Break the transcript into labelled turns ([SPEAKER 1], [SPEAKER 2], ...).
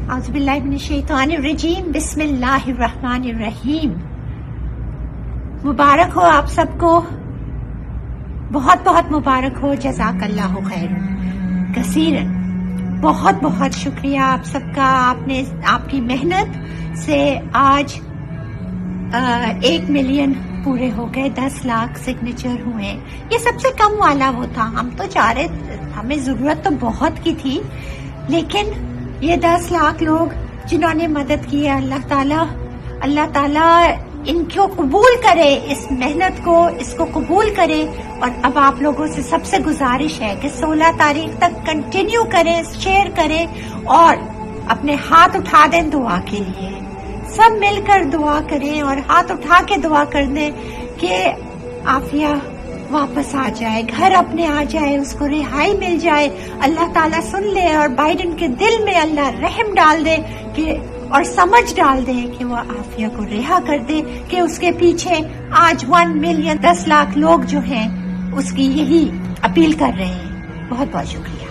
[SPEAKER 1] اعوذ باللہ من الشیطان الرجیم، بسم اللہ الرحمن الرحیم۔ مبارک ہو آپ سب کو، بہت بہت مبارک ہو، جزاک اللہ خیر کثیرن۔ بہت بہت شکریہ آپ سب کا، آپ کی محنت سے آج 1 ملین پورے ہو گئے، 10 لاکھ سگنیچر ہوئے۔ یہ سب سے کم والا وہ تھا، ہم تو چاہ رہے، ہمیں ضرورت تو بہت کی تھی، لیکن یہ 10 لاکھ لوگ جنہوں نے مدد کی ہے، اللہ تعالیٰ ان کو قبول کرے، اس محنت کو، اس کو قبول کرے۔ اور اب آپ لوگوں سے سب سے گزارش ہے کہ 16 تاریخ تک کنٹینیو کریں، شیئر کریں اور اپنے ہاتھ اٹھا دیں دعا کے لیے، سب مل کر دعا کریں اور ہاتھ اٹھا کے دعا کر دیں کہ عافیہ واپس آ جائے، گھر اپنے آ جائے، اس کو رہائی مل جائے، اللہ تعالیٰ سن لے اور بائیڈن کے دل میں اللہ رحم ڈال دے کہ اور سمجھ ڈال دے کہ وہ عافیہ کو رہا کر دے، کہ اس کے پیچھے آج 1 ملین 10 لاکھ لوگ جو ہیں اس کی یہی اپیل کر رہے ہیں۔ بہت بہت شکریہ۔